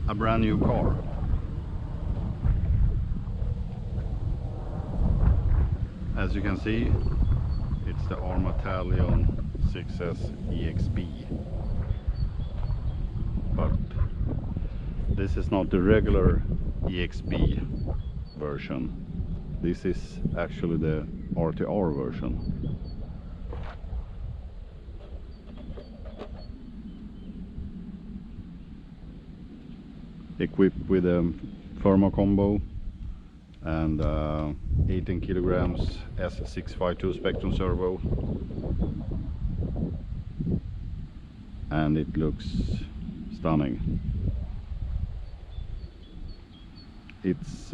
a brand new car. As you can see, it's the ARRMA Talion 6S EXB, but this is not the regular EXB version. This is actually the RTR version. Equipped with a thermo combo and 18 kilograms S652 Spektrum servo, and it looks stunning. It's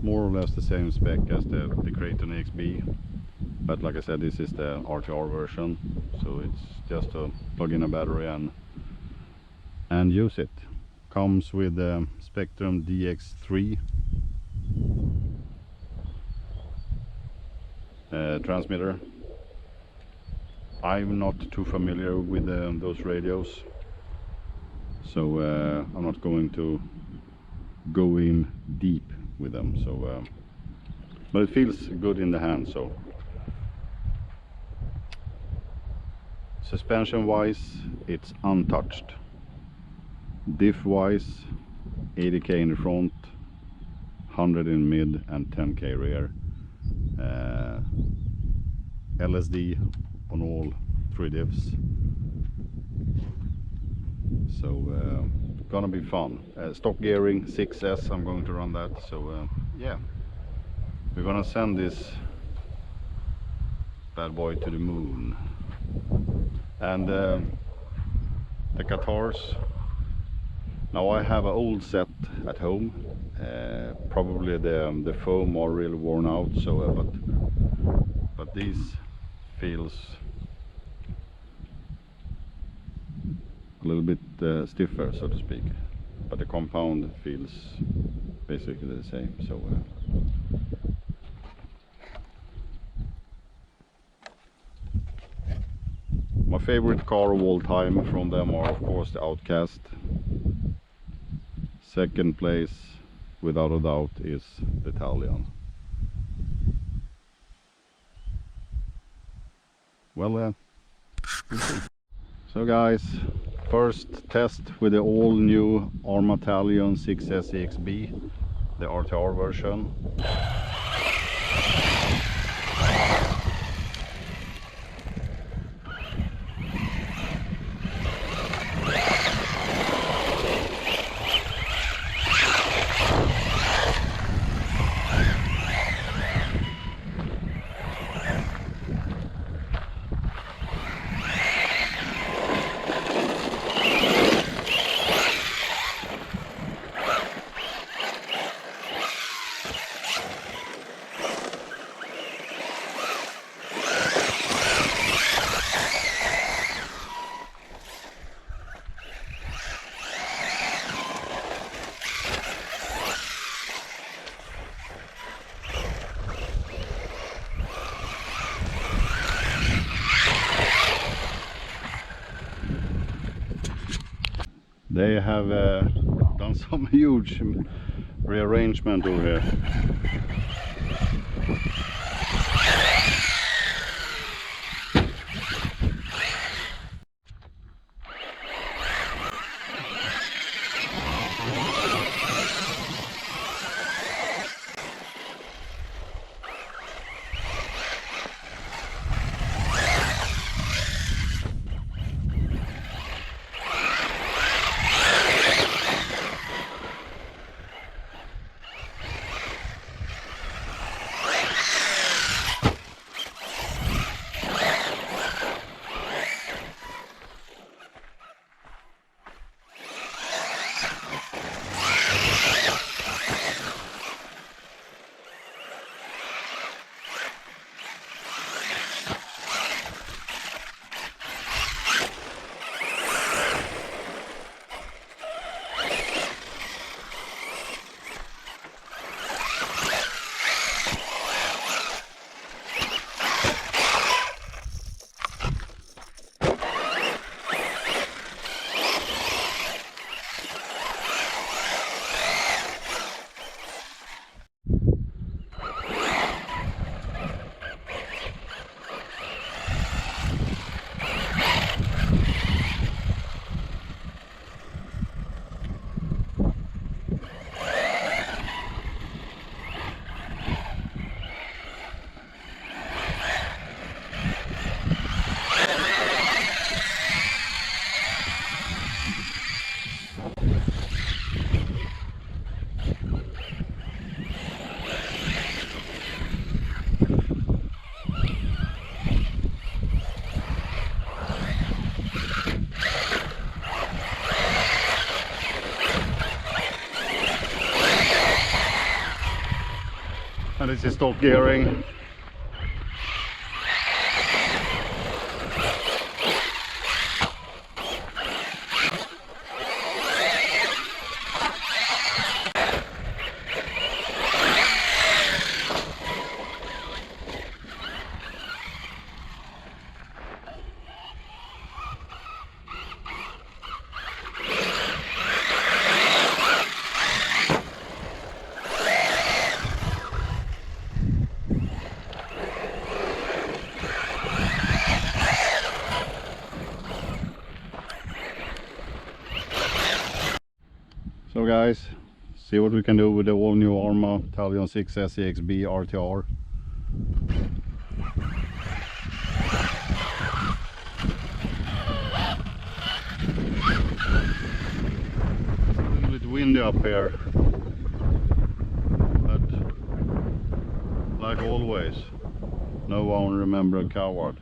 more or less the same spec as the Kraton EXB, but like I said, this is the RTR version, so it's just to plug in a battery and use it. Comes with the Spektrum DX3 transmitter. I'm not too familiar with those radios, so I'm not going to go in deep with them. So, but it feels good in the hand. So, suspension wise, it's untouched. Diff wise, 80k in the front, 100 in mid and 10k rear. LSD on all 3 diffs. So gonna be fun. Stock gearing 6S, I'm going to run that. So yeah, we're gonna send this bad boy to the moon. And the Katars. Now I have an old set at home. Probably the foam are really worn out. So, but these feels a little bit stiffer, so to speak. But the compound feels basically the same. So. My favorite car of all time from them are of course the Outcast. Second place, without a doubt, is the Talion. Well, we'll see. So guys, first test with the all new ARRMA Talion 6S EXB, the RTR version. They have done some huge rearrangement over here. And this is stock gearing. So guys, see what we can do with the all new ARRMA Talion 6S EXB RTR. It's a little bit windy up here, but like always, no one remember a coward.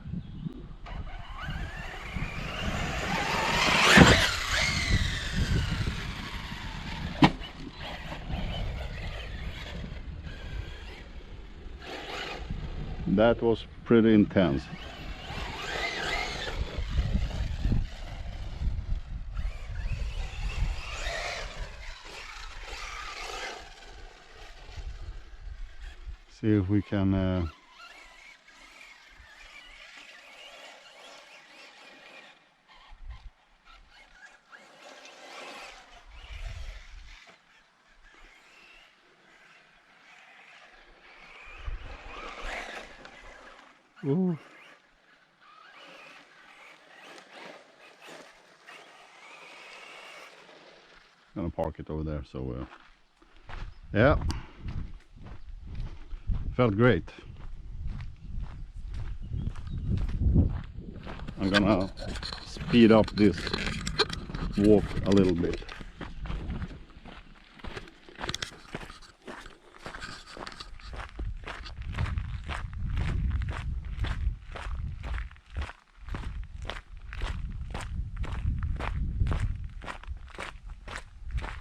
That was pretty intense. See if we can ooh. Gonna park it over there, so yeah, felt great. I'm gonna speed up this walk a little bit.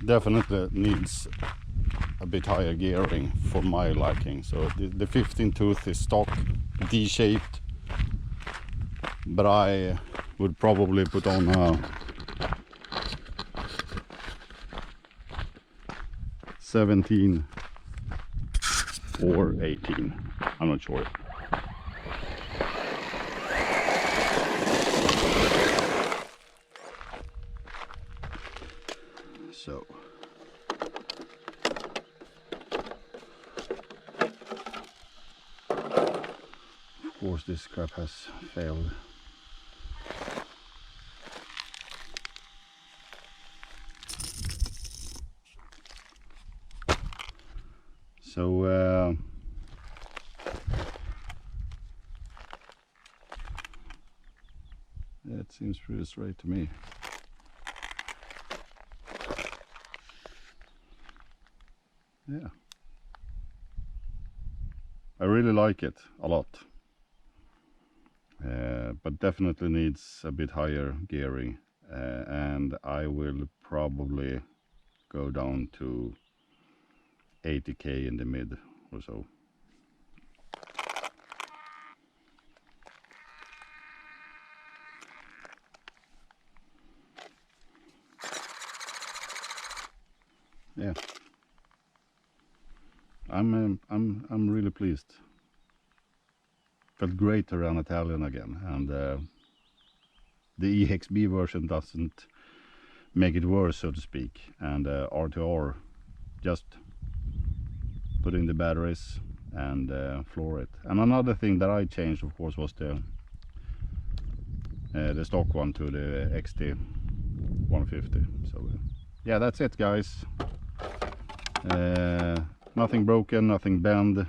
Definitely needs a bit higher gearing for my liking. So the 15 tooth is stock, D-shaped, but I would probably put on a 17 or 18. I'm not sure. So of course this crap has failed. So it seems pretty straight to me. Yeah, I really like it a lot, but definitely needs a bit higher gearing, and I will probably go down to 80k in the mid or so. Yeah. I'm really pleased. Felt great around Talion again, and the EXB version doesn't make it worse, so to speak. And RTR just put in the batteries and floor it. And another thing that I changed, of course, was the stock one to the XT 150. So yeah, that's it, guys. Nothing broken, nothing bent,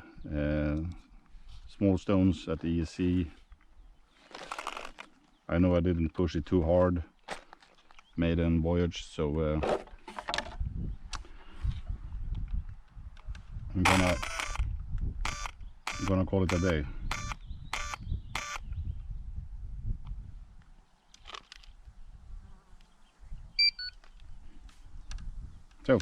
small stones at the ESC. I know I didn't push it too hard, maiden voyage, so I'm gonna call it a day. So